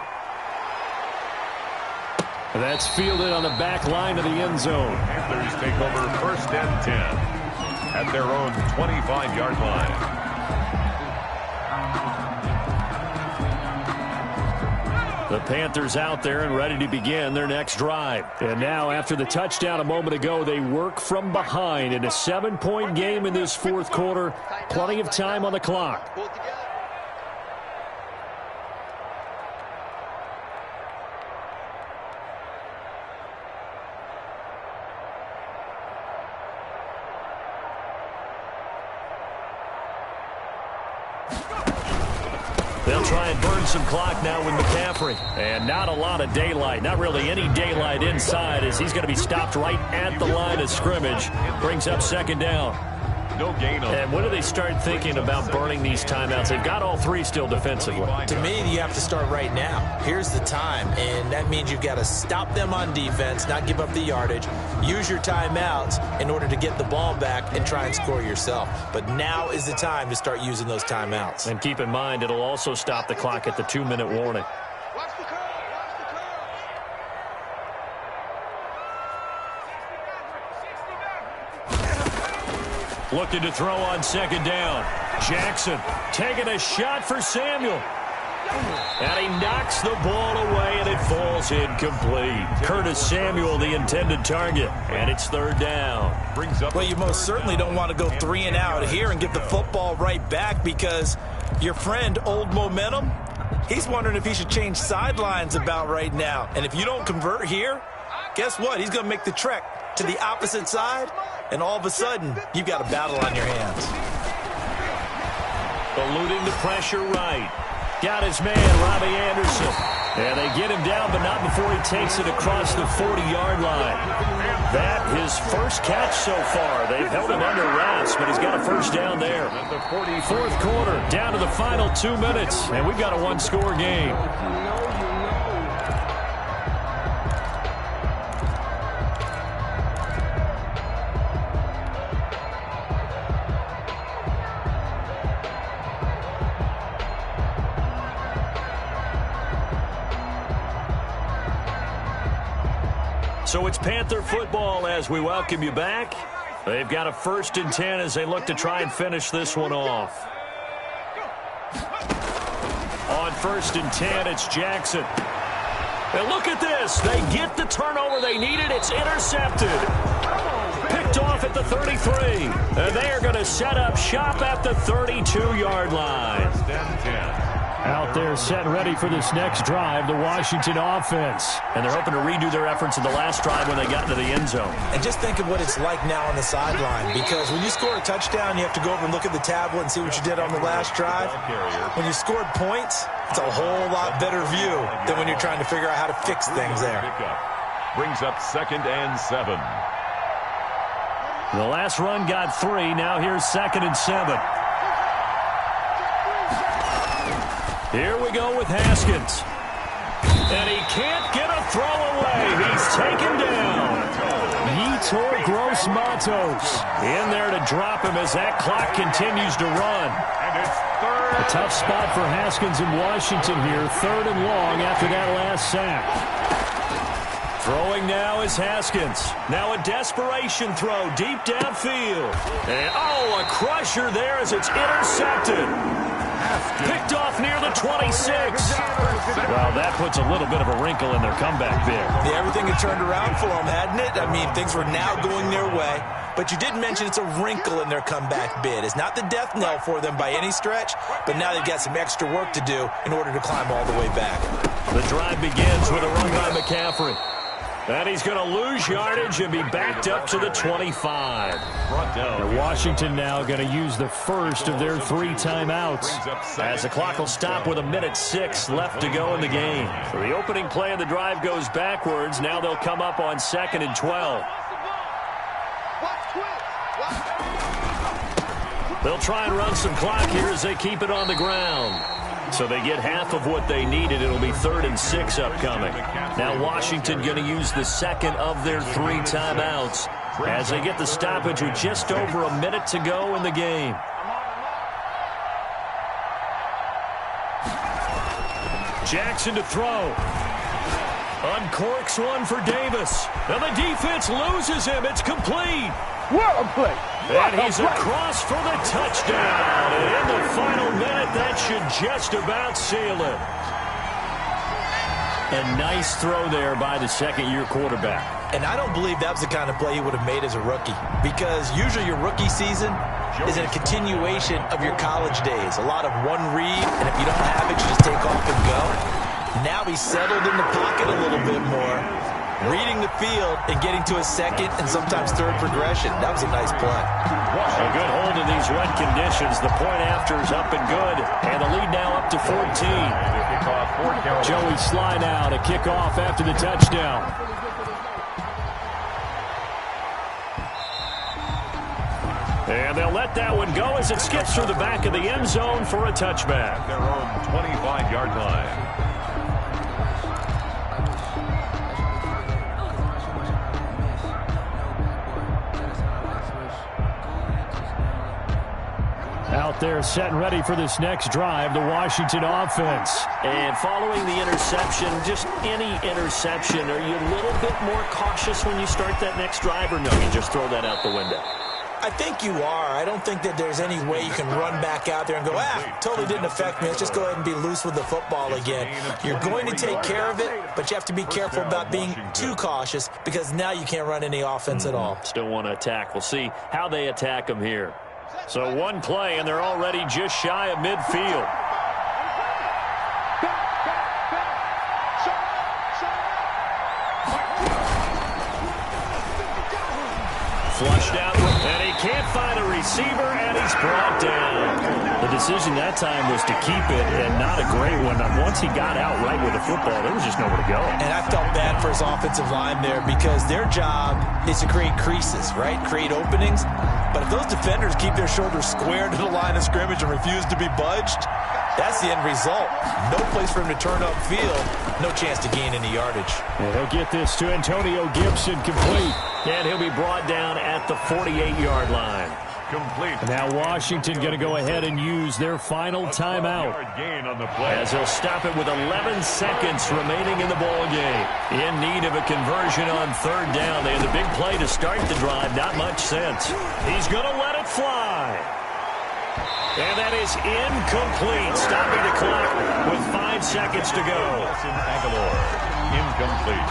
That's fielded on the back line of the end zone. Panthers take over 1st and 10 at their own 25-yard line. The Panthers out there and ready to begin their next drive. And now, after the touchdown a moment ago, they work from behind in a 7-point game in this fourth quarter. Plenty of time on the clock. They'll try and burn some clock now with McCaffrey. And not a lot of daylight. Not really any daylight inside as he's going to be stopped right at the line of scrimmage. Brings up 2nd down. No gain on. And when do they start thinking about burning these timeouts? They've got all 3 still defensively. To me, you have to start right now. Here's the time, and that means you've got to stop them on defense, not give up the yardage, use your timeouts in order to get the ball back and try and score yourself. But now is the time to start using those timeouts. And keep in mind, it'll also stop the clock at the 2-minute warning. Watch the curve. Watch the curve. Looking to throw on 2nd down. Jackson taking a shot for Samuel. And he knocks the ball away, and it falls incomplete. Curtis Samuel, the intended target, and it's 3rd down. Well, you most certainly don't want to go 3 and out here and get the football right back because your friend, Old Momentum, he's wondering if he should change sidelines about right now. And if you don't convert here, guess what? He's going to make the trek to the opposite side, and all of a sudden, you've got a battle on your hands. Eluding the pressure right. Got his man, Robbie Anderson. And they get him down, but not before he takes it across the 40-yard line. That his first catch so far. They've held him under wraps, but he's got a 1st down there. Fourth quarter, down to the final 2 minutes, and we've got a 1-score game. So it's Panther football as we welcome you back. They've got a 1st and 10 as they look to try and finish this one off. On 1st and 10, it's Jackson. And look at this. They get the turnover they needed. It's intercepted. Picked off at the 33. And they are going to set up shop at the 32-yard line. 1st and 10. Out there set ready for this next drive, the Washington offense. And they're hoping to redo their efforts in the last drive when they got into the end zone. And just think of what it's like now on the sideline, because when you score a touchdown, you have to go over and look at the tablet and see what you did on the last drive. When you scored points, it's a whole lot better view than when you're trying to figure out how to fix things there. Brings up 2nd and 7. The last run got 3. Now here's 2nd and 7. Here we go with Haskins. And he can't get a throw away. He's taken down. Yetur Gross-Matos in there to drop him as that clock continues to run. And it's 3rd. A tough spot for Haskins in Washington here. 3rd and long after that last sack. Throwing now is Haskins. Now a desperation throw deep downfield. And a crusher there as it's intercepted. Picked off near the 26. Well, that puts a little bit of a wrinkle in their comeback bid. Yeah, everything had turned around for them, hadn't it? I mean, things were now going their way. But you did mention it's a wrinkle in their comeback bid. It's not the death knell for them by any stretch, but now they've got some extra work to do in order to climb all the way back. The drive begins with a run by McCaffrey. And he's going to lose yardage and be backed up to the 25. And Washington now going to use the first of their 3 timeouts, as the clock will stop with 1:06 left to go in the game. So the opening play of the drive goes backwards. Now they'll come up on 2nd and 12. They'll try and run some clock here as they keep it on the ground. So they get half of what they needed. It'll be 3rd and 6 upcoming. Now Washington going to use the 2nd of their 3 timeouts as they get the stoppage with just over 1 minute to go in the game. Jackson to throw. Uncorks one for Davis. And the defense loses him. It's complete. What a play. And he's across for the touchdown. And in the final minute, that should just about seal it. A nice throw there by the second-year quarterback. And I don't believe that was the kind of play he would have made as a rookie, because usually your rookie season is a continuation of your college days. A lot of one read, and if you don't have it, you just take off and go. Now he's settled in the pocket a little bit more, reading the field and getting to a second and sometimes third progression. That was a nice play. A good hold in these wet conditions. The point after is up and good, and the lead now up to 14. Joey Sly now to kick off after the touchdown. And they'll let that one go as it skips through the back of the end zone for a touchback. Their own 25-yard line. Out there set and ready for this next drive, the Washington offense. And following the interception, just any interception, are you a little bit more cautious when you start that next drive, or no, you just throw that out the window? I think you are. I don't think that there's any way you can run back out there and go, totally didn't affect me. Let's just go ahead and be loose with the football again. You're going to take care of it, but you have to be careful about being too cautious, because now you can't run any offense at all. Still want to attack. We'll see how they attack them here. So one play, and they're already just shy of midfield. Flushed out, and he can't find a receiver, and he's brought down. The decision that time was to keep it, and not a great one. Once he got out right with the football, there was just nowhere to go. And I felt bad for his offensive line there, because their job is to create creases, right? Create openings. But if those defenders keep their shoulders squared to the line of scrimmage and refuse to be budged, that's the end result. No place for him to turn upfield. No chance to gain any yardage. And he'll get this to Antonio Gibson, complete. And he'll be brought down at the 48-yard line. Complete. Now Washington going to go ahead and use their final timeout, Gain on the play. as he'll stop it with 11 seconds remaining in the ball game. In need of a conversion on third down. They had the big play to start the drive. Not much sense. He's going to let it fly. And that is incomplete. Stopping the clock with 5 seconds to go. Aguilar, incomplete.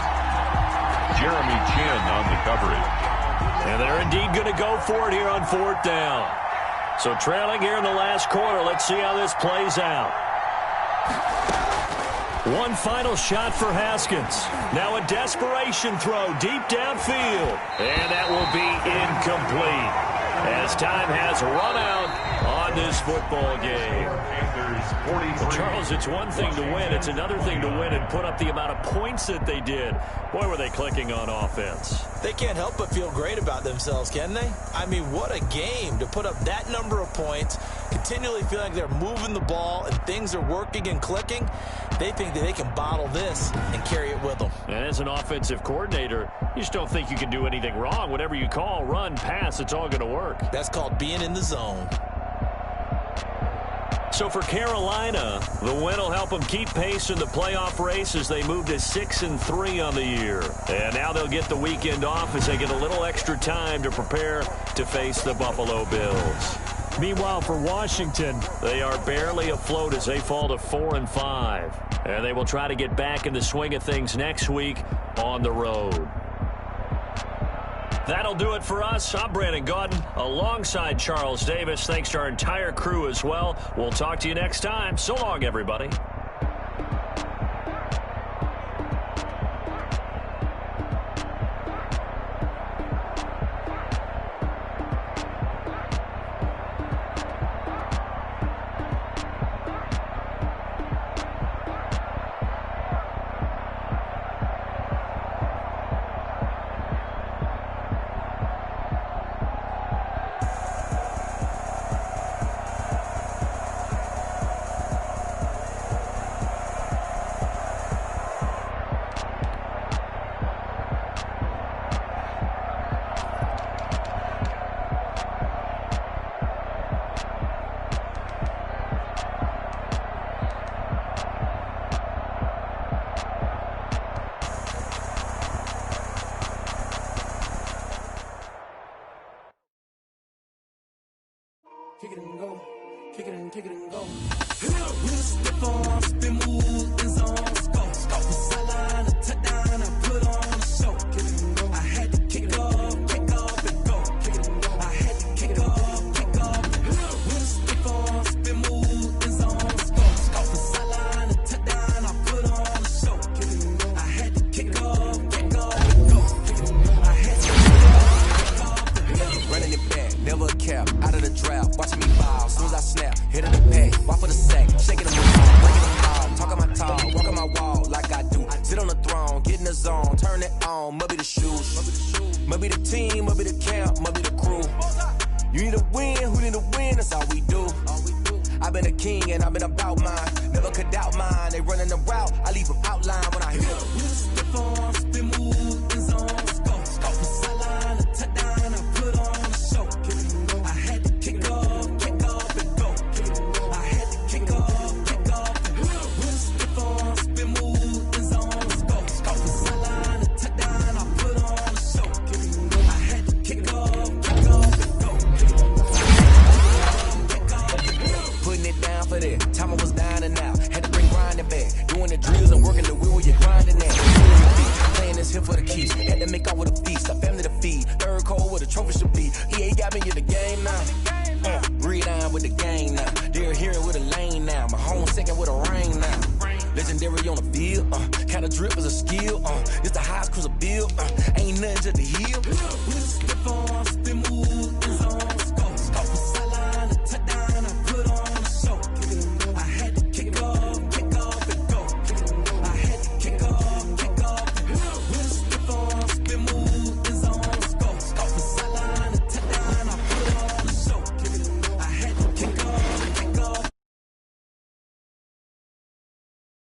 Jeremy Chin on the coverage. And they're indeed going to go for it here on fourth down. So trailing here in the last quarter. Let's see how this plays out. One final shot for Haskins. Now a desperation throw deep downfield. And that will be incomplete, as time has run out on this football game. Well, Charles, it's one thing to win. It's another thing to win and put up the amount of points that they did. Boy, were they clicking on offense. They can't help but feel great about themselves, can they? I mean, what a game to put up that number of points, continually feeling like they're moving the ball and things are working and clicking. They think that they can bottle this and carry it with them. And as an offensive coordinator, you just don't think you can do anything wrong. Whatever you call, run, pass, it's all going to work. That's called being in the zone. So for Carolina, the win will help them keep pace in the playoff race as they move to 6-3 on the year. And now they'll get the weekend off as they get a little extra time to prepare to face the Buffalo Bills. Meanwhile, for Washington, they are barely afloat as they fall to 4-5. And they will try to get back in the swing of things next week on the road. That'll do it for us. I'm Brandon Gaudin alongside Charles Davis. Thanks to our entire crew as well. We'll talk to you next time. So long, everybody. kick it and go, kick it and go. We'll step on, spin, move, in zone, go. From sideline to touchdown, I put on a show. Kick it and go. I had to kick off and go. Kick it and go. I had to kick off and go. We'll step on, spin, move, in zone, go. From sideline to touchdown, I put on a show. Kick it and go. I had to kick off and go. Kick it and go. I had to kick off and go. Running it back, never a cap, out of the drought, watching me ball, soon as I snap, hit of the pack, walk for the sack, shaking them all, breaking them all, talking my talk, walking my wall like I do, sit on the throne, get in the zone, turn it on, must be the shoes, must be the team, must be the camp, must be the crew, you need a win, who need a win, that's all we do, I've been a king and I've been about mine, never could doubt mine, they running the route, I leave them outline when I hear them. Step on, spin, move, in zone, go. From sideline to touchdown, I put on a show. Kick it and go. I had to kick off and go. Kick it and go. I had to kick off and go. We'll step on, spin, move, in zone, go. From sideline to touchdown, I put on a show. Kick it and go. I had to kick off and go. Kick it and go. Putting it down for that. Time I was down and out. Had to bring grinding back. Doing the drills and working the wheel where you're grinding at. Playing this here for the keys. Had to make out with a feast. A family to feed. Third cold where the trophy should be. EA got me in the game now. Read on with the game now. They're hearing with a lane now. My home second with a rain now. Legendary on the field. Kind of drip is a skill. It's the highest cruiser